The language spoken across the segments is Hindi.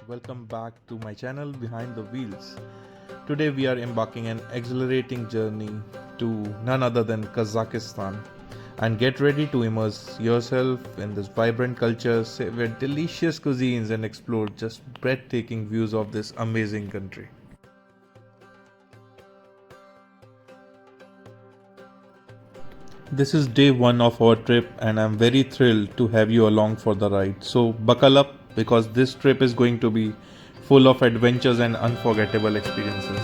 welcome back to my channel Behind the Wheels. Today we are embarking an exhilarating journey to none other than Kazakhstan, and get ready to immerse yourself in this vibrant culture, savor delicious cuisines and explore just breathtaking views of this amazing country. This is day one of our trip and I'm very thrilled to have you along for the ride. So buckle up because this trip is going to be full of adventures and unforgettable experiences.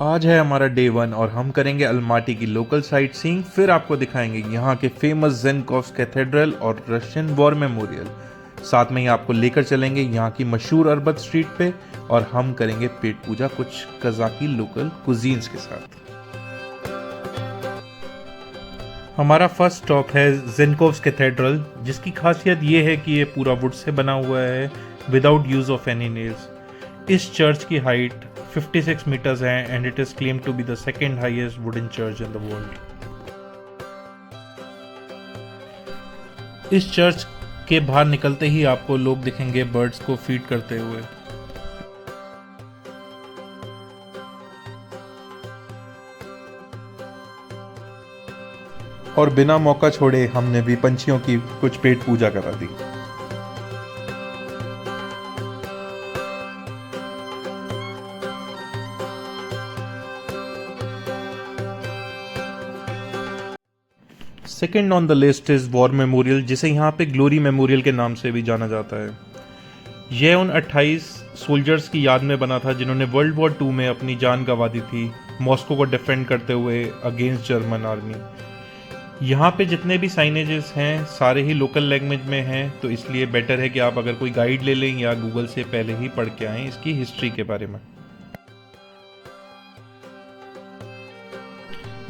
आज है हमारा डे वन और हम करेंगे अलमाटी की लोकल साइट सीइंग, फिर आपको दिखाएंगे यहाँ के फेमस ज़ेनकोव्स कैथेड्रल और रशियन वॉर मेमोरियल। साथ में ही आपको लेकर चलेंगे यहाँ की मशहूर अरबत स्ट्रीट पे और हम करेंगे पेट पूजा कुछ कज़ाकी लोकल कुजीन्स के साथ। हमारा फर्स्ट स्टॉप है ज़ेनकोव्स कैथेड्रल, जिसकी खासियत ये है कि ये पूरा वुड से बना हुआ है without use of any nails. इस चर्च की हाइट 56 मीटर्स है and it is claim to be the second highest wooden church in the world. इस चर्च के बाहर निकलते ही आपको लोग दिखेंगे बर्ड्स को फीड करते हुए। और बिना मौका छोड़े हमने भी पंछियों की कुछ पेट पूजा करा दी। Second on the list is war memorial, जिसे यहाँ पे ग्लोरी मेमोरियल के नाम से भी जाना जाता है। यह उन 28 सोल्जर्स की याद में बना था जिन्होंने वर्ल्ड वॉर 2 में अपनी जान गंवा दी थी मॉस्को को डिफेंड करते हुए अगेंस्ट जर्मन आर्मी। यहाँ पे जितने भी साइनेजेस हैं सारे ही लोकल लैंग्वेज में हैं, तो इसलिए बेटर है कि आप अगर कोई गाइड ले लें या गूगल से पहले ही पढ़ के आएँ इसकी हिस्ट्री के बारे में।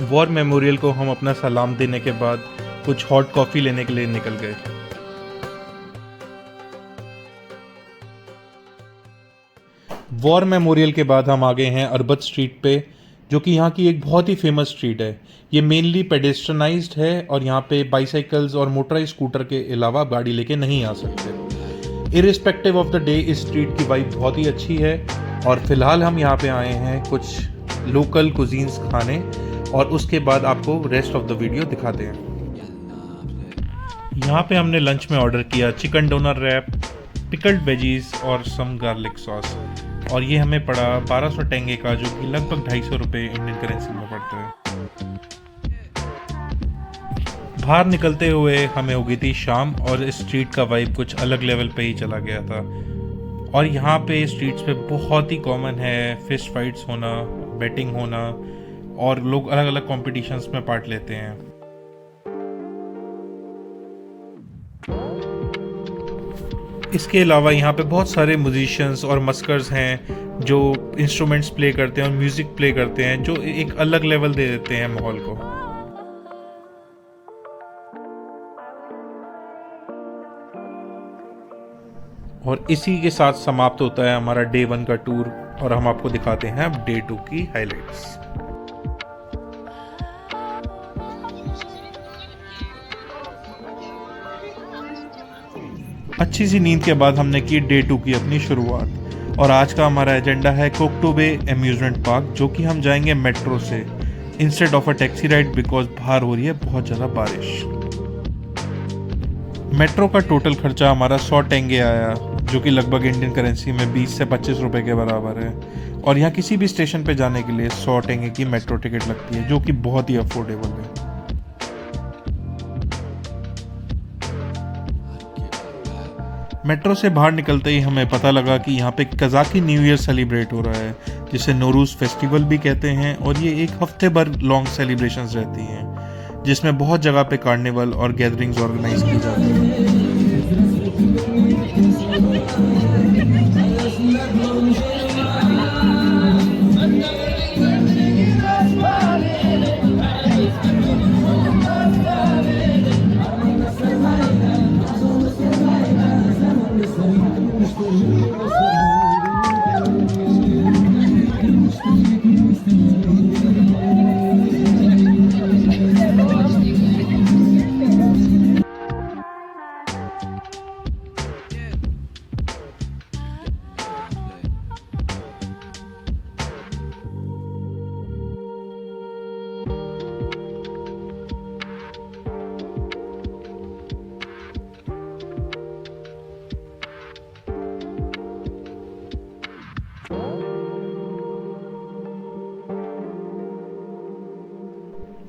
वॉर मेमोरियल को हम अपना सलाम देने के बाद कुछ हॉट कॉफ़ी लेने के लिए निकल गए। वॉर मेमोरियल के बाद हम आ गए हैं अरबत स्ट्रीट पे, जो कि यहाँ की एक बहुत ही फेमस स्ट्रीट है। ये मेनली पेडेस्ट्रनाइज्ड है और यहाँ पे बाइसाइकिल्स और मोटराइज स्कूटर के अलावा गाड़ी लेके नहीं आ सकते। इरिस्पेक्टिव ऑफ द डे इस स्ट्रीट की वाइब बहुत ही अच्छी है और फिलहाल हम यहाँ पे आए हैं कुछ लोकल कुजीन्स खाने और उसके बाद आपको रेस्ट ऑफ द वीडियो दिखाते हैं। यहाँ पे हमने लंच में ऑर्डर किया chicken doner wrap, pickled veggies और सम गार्लिक सॉस, और ये हमें पड़ा 1200 टेंगे का, जो कि लगभग 250 रुपये इंडियन करेंसी में पड़ता है। बाहर निकलते हुए हमें हो गई थी शाम और इस स्ट्रीट का वाइब कुछ अलग लेवल पे ही चला गया था। और यहाँ पे स्ट्रीट्स पे बहुत ही कॉमन है फिस्ट फाइट्स होना, बेटिंग होना, और लोग अलग अलग कॉम्पिटिशन्स में पार्ट लेते हैं। इसके अलावा यहाँ पे बहुत सारे म्यूजिशियंस और मस्कर्स हैं जो इंस्ट्रूमेंट्स प्ले करते हैं और म्यूजिक प्ले करते हैं, जो एक अलग लेवल दे देते हैं माहौल को। और इसी के साथ समाप्त होता है हमारा डे 1 का टूर और हम आपको दिखाते हैं अब डे 2 की हाइलाइट्स। अच्छी सी नींद के बाद हमने की डे 2 की अपनी शुरुआत और आज का हमारा एजेंडा है कोकटोबे एम्यूजमेंट पार्क, जो कि हम जाएंगे मेट्रो से instead of a taxi ride because बाहर हो रही है बहुत ज़्यादा बारिश। मेट्रो का टोटल खर्चा हमारा 100 टेंगे आया, जो कि लगभग इंडियन करेंसी में 20 से 25 रुपए के बराबर है। और यहाँ किसी भी स्टेशन पे जाने के लिए 100 टेंगे की मेट्रो टिकट लगती है, जो कि बहुत ही अफोर्डेबल है। मेट्रो से बाहर निकलते ही हमें पता लगा कि यहाँ पे कज़ाकी न्यू ईयर सेलिब्रेट हो रहा है, जिसे नोरूज़ फेस्टिवल भी कहते हैं, और ये एक हफ्ते भर लॉन्ग सेलिब्रेशंस रहती हैं, जिसमें बहुत जगह पे कार्निवल और गैदरिंग्स ऑर्गेनाइज की जाती हैं।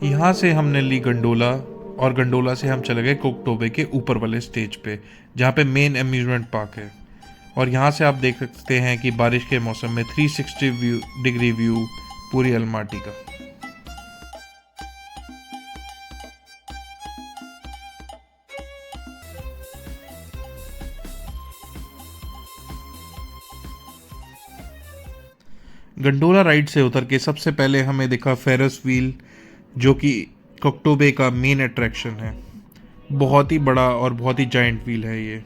यहाँ से हमने ली गंडोला और गंडोला से हम चले गए कोकटोबे के ऊपर वाले स्टेज पे, जहाँ पे मेन अम्यूजमेंट पार्क है। और यहाँ से आप देख सकते हैं कि बारिश के मौसम में 360 डिग्री व्यू पूरी अलमाटी का। गंडोला राइड से उतर के सबसे पहले हमें दिखा फेरस व्हील, जो कि कोकटोबे का मेन अट्रैक्शन है। बहुत ही बड़ा और बहुत ही जायंट व्हील है ये।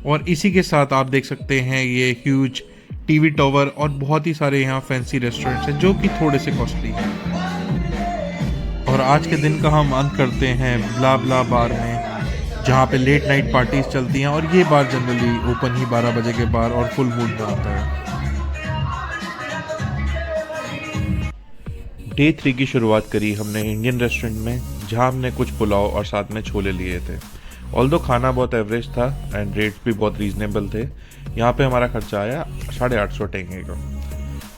और इसी के साथ आप देख सकते हैं ये ह्यूज टीवी टावर और बहुत ही सारे यहाँ फैंसी रेस्टोरेंट्स हैं जो कि थोड़े से कॉस्टली हैं। और आज के दिन का हम अंत करते हैं ब्ला ब्ला बार में, जहाँ पे लेट नाइट पार्टीज चलती हैं। और ये बार जनरली ओपन ही 12 बजे के बाद और फुल मूड में होता है। डे 3 की शुरुआत करी हमने इंडियन रेस्टोरेंट में, जहाँ हमने कुछ पुलाव और साथ में छोले लिए थे। ऑल्दो खाना बहुत एवरेज था एंड रेट्स भी बहुत रीजनेबल थे। यहाँ पे हमारा खर्चा आया 850 टेंगे का।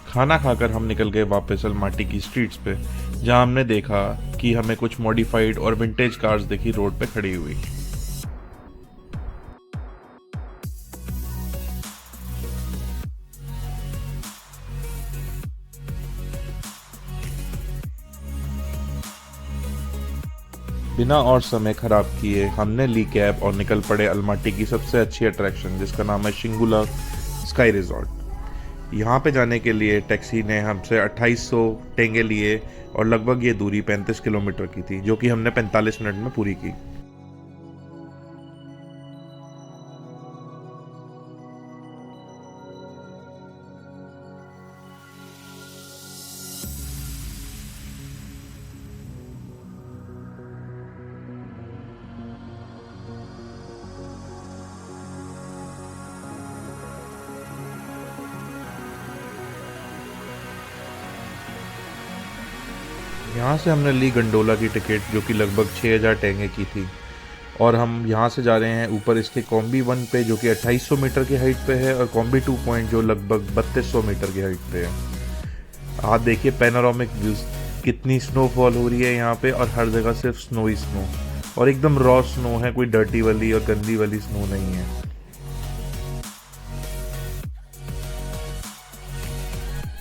खाना खाकर हम निकल गए वापस अलमाटी की स्ट्रीट्स पे, जहाँ हमने देखा कि हमें कुछ मॉडिफाइड और विंटेज कार्स दिखी रोड पे खड़ी हुई। बिना और समय खराब किए हमने ली कैब और निकल पड़े अलमाटी की सबसे अच्छी अट्रैक्शन, जिसका नाम है शिंगुला स्काई रिजॉर्ट। यहाँ पे जाने के लिए टैक्सी ने हमसे 2800 टेंगे लिए और लगभग ये दूरी 35 किलोमीटर की थी, जो कि हमने 45 मिनट में पूरी की। यहाँ से हमने ली गंडोला की टिकट, जो कि लगभग 6000 टेंगे की थी। और हम यहाँ से जा रहे हैं ऊपर इसके कॉम्बी 1 पे, जो कि 2800 मीटर की हाइट पे है, और कॉम्बी 2 पॉइंट जो लगभग 3200 मीटर की हाइट पे है। आप देखिए पैनोरामिक व्यूज, कितनी स्नोफॉल हो रही है यहाँ पे, और हर जगह सिर्फ स्नो ही स्नो, और एकदम रॉ स्नो है, कोई डर्टी वाली और गंदी वाली स्नो नहीं है।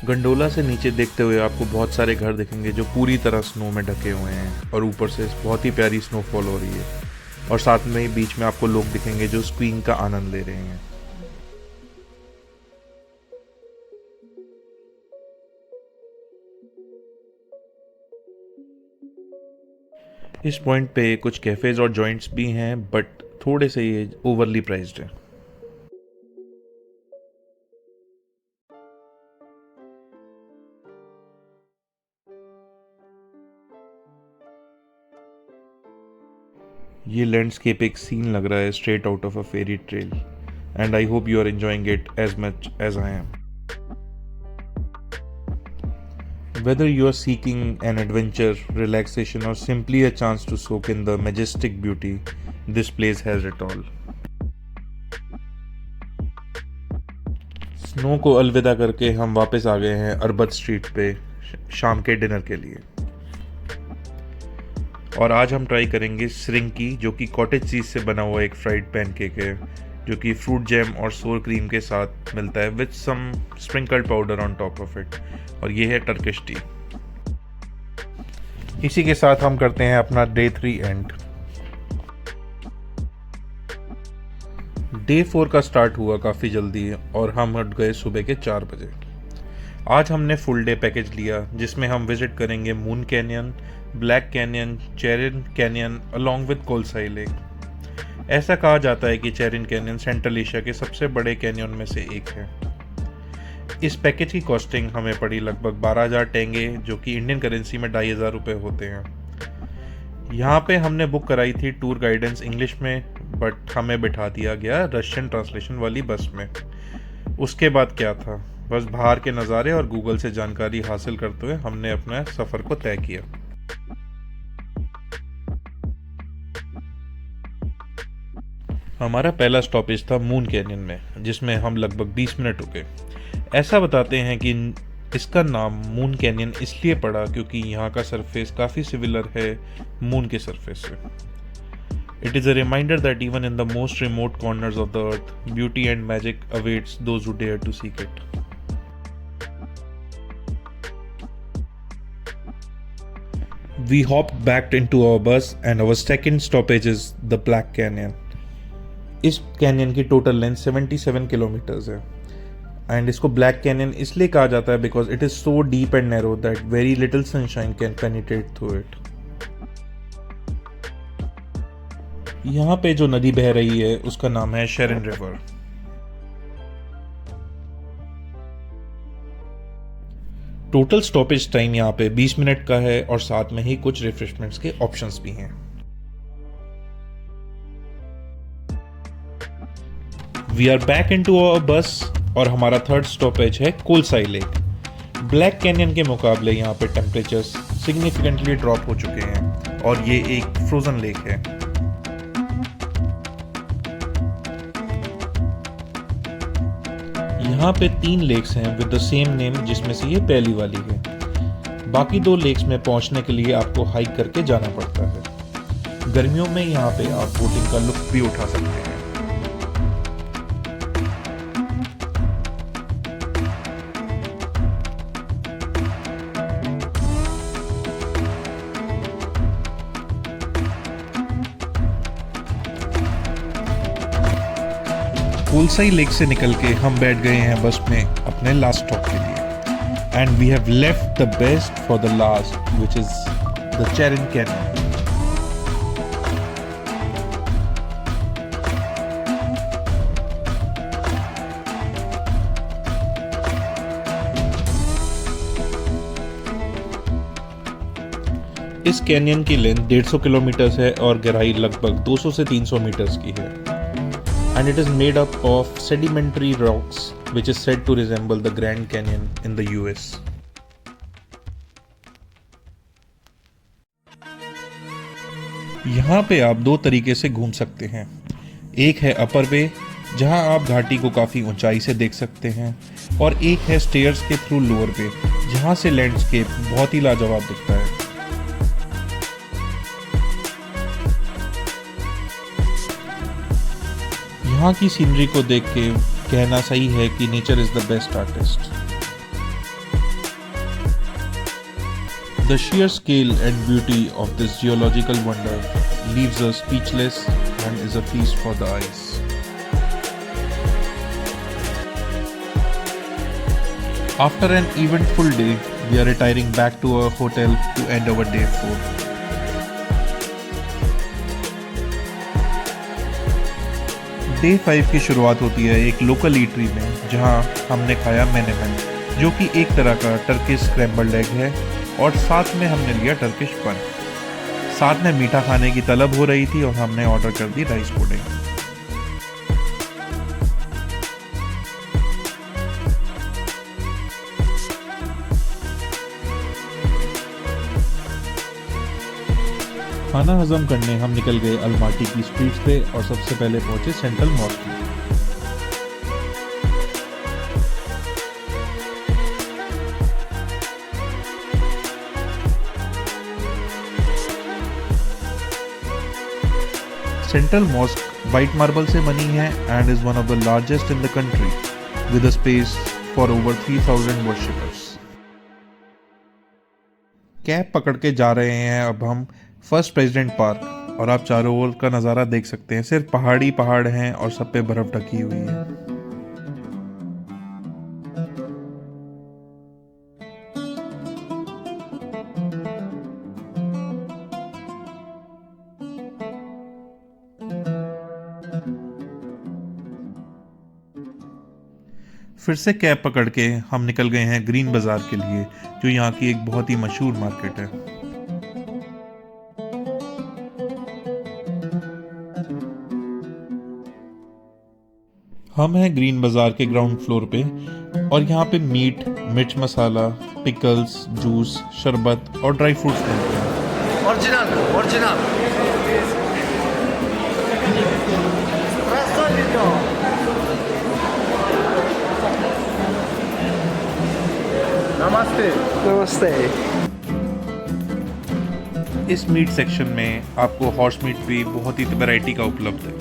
गंडोला से नीचे देखते हुए आपको बहुत सारे घर दिखेंगे जो पूरी तरह स्नो में ढके हुए हैं, और ऊपर से बहुत ही प्यारी स्नोफॉल हो रही है। और साथ में ही बीच में आपको लोग दिखेंगे जो स्कीइंग का आनंद ले रहे हैं। इस पॉइंट पे कुछ कैफेज और जॉइंट्स भी हैं, बट थोड़े से ये ओवरली प्राइस्ड है। ये लैंडस्केप एक सीन लग रहा है straight out of a fairy tale, and I hope you are enjoying it as much as I am. Whether you are seeking an adventure, relaxation, or simply a chance to soak in the majestic beauty, this place has it all. Snow को अलविदा करके हम वापस आ गए हैं अरबत स्ट्रीट पे शाम के डिनर के लिए। और आज हम ट्राई करेंगे श्रिंकी, जो कि कॉटेज चीज से बना हुआ एक फ्राइड पैनकेक है, जो कि फ्रूट जैम और सोर क्रीम के साथ मिलता है with some sprinkled powder on top of it. और ये है टर्किश टी। इसी के साथ हम करते हैं अपना डे 3 एंड। डे 4 का स्टार्ट हुआ काफ़ी जल्दी और हम हट गए सुबह के 4 बजे। आज हमने फुल डे पैकेज लिया, जिसमें हम विजिट करेंगे Moon Canyon, Black Canyon, Charyn Canyon along with Kolsai Lake. ऐसा कहा जाता है कि चेरिन कैनियन सेंट्रल एशिया के सबसे बड़े कैनियन में से एक है। इस पैकेज की कॉस्टिंग हमें पड़ी लगभग 12,000 टेंगे, जो कि इंडियन करेंसी में 2,500 रुपये होते हैं। यहाँ पे हमने बुक कराई थी टूर गाइडेंस इंग्लिश में, बट हमें बिठा दिया गया रशियन ट्रांसलेशन वाली बस में। उसके बाद क्या था, बस बाहर के नज़ारे और गूगल से जानकारी हासिल करते हुए हमने अपना सफ़र को तय किया। हमारा पहला स्टॉपेज था मून कैनियन में, जिसमें हम लगभग 20 मिनट रुके। ऐसा बताते हैं कि इसका नाम मून कैनियन इसलिए पड़ा क्योंकि यहाँ का सरफेस काफ़ी सिमिलर है मून के सरफेस से। It is a reminder that even in the most remote corners of the earth, beauty and magic awaits those who dare to seek it. We hopped back into our bus and our second stoppage is the Black Canyon. इस कैनियन की टोटल लेंथ 77 किलोमीटर्स है एंड इसको ब्लैक कैनियन इसलिए कहा जाता है because it is so deep and narrow that very little sunshine can penetrate through it. यहाँ पे जो नदी बह रही है उसका नाम है शेरन रिवर। टोटल स्टॉपेज टाइम यहाँ पे 20 मिनट का है और साथ में ही कुछ रिफ्रेशमेंट्स के ऑप्शंस भी हैं। We are back into our bus और हमारा थर्ड स्टॉपेज है कोलसाई लेक। ब्लैक कैनियन के मुकाबले यहाँ पे टेम्परेचर्स सिग्निफिकेंटली ड्रॉप हो चुके हैं और ये एक फ्रोजन लेक है। यहाँ पे 3 लेक्स हैं विद द सेम नेम जिसमें से ये पहली वाली है। बाकी 2 लेक्स में पहुंचने के लिए आपको हाइक करके जाना पड़ता है। गर्मियों में यहाँ पे आप बोटिंग का लुत्फ भी उठा सकते हैं। कोलसाई लेक से निकल के हम बैठ गए हैं बस में अपने लास्ट स्टॉप के लिए and we have left the best for the last which is the Charyn canyon. इस कैनियन की लेंथ 150 किलोमीटर है और गहराई लगभग 200 से 300 मीटर्स की है। And it is made up of sedimentary rocks which is said to resemble the Grand Canyon in the US. यहाँ पे आप 2 तरीके से घूम सकते हैं। एक है अपर वे जहाँ आप घाटी को काफ़ी ऊंचाई से देख सकते हैं और एक है स्टेयर्स के थ्रू लोअर वे जहाँ से लैंडस्केप बहुत ही लाजवाब दिखता है। यहाँ की सीनरी को देख के कहना सही है कि nature is the best artist. The sheer scale and beauty of this geological wonder leaves us speechless and is a feast for the eyes. After an eventful day, we are retiring back to our hotel to end our day 4. Day 5 की शुरुआत होती है एक लोकल ईटरी में जहां हमने खाया मेनेमन जो कि एक तरह का टर्किश स्क्रैम्बल्ड एग है और साथ में हमने लिया टर्किश बन। साथ में मीठा खाने की तलब हो रही थी और हमने ऑर्डर कर दी राइस पुडिंग। खाना हजम करने हम निकल गए अलमाटी की स्ट्रीट्स पे और सबसे पहले पहुंचे सेंट्रल मॉस्क में। सेंट्रल मॉस्क वाइट मार्बल से बनी है and is one of the largest in the country with a space for over 3000 worshippers. Cab पकड़ के जा रहे हैं अब हम फर्स्ट प्रेसिडेंट पार्क और आप चारों ओर का नज़ारा देख सकते हैं। सिर्फ पहाड़ी पहाड़ हैं और सब पे बर्फ ढकी हुई है। फिर से कैब पकड़ के हम निकल गए हैं ग्रीन बाजार के लिए जो यहाँ की एक बहुत ही मशहूर मार्केट है। हम हैं ग्रीन बाजार के ग्राउंड फ्लोर पे और यहाँ पे मीट, मिर्च मसाला, पिकल्स, जूस, शरबत और ड्राई फ्रूट्स मिलते हैं। ओरिजिनल नमस्ते। नमस्ते। इस मीट सेक्शन में आपको हॉर्स मीट भी बहुत ही वैरायटी का उपलब्ध है।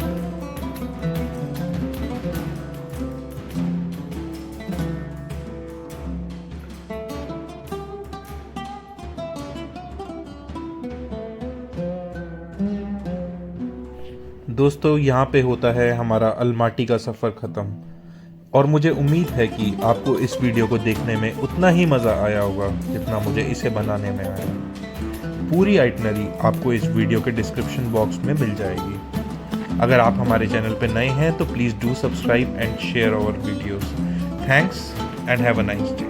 दोस्तों, यहाँ पे होता है हमारा अलमाटी का सफ़र ख़त्म, और मुझे उम्मीद है कि आपको इस वीडियो को देखने में उतना ही मज़ा आया होगा जितना मुझे इसे बनाने में आया। पूरी आइटनरी आपको इस वीडियो के डिस्क्रिप्शन बॉक्स में मिल जाएगी। अगर आप हमारे चैनल पर नए हैं तो please do subscribe and share our videos. Thanks and have a nice day.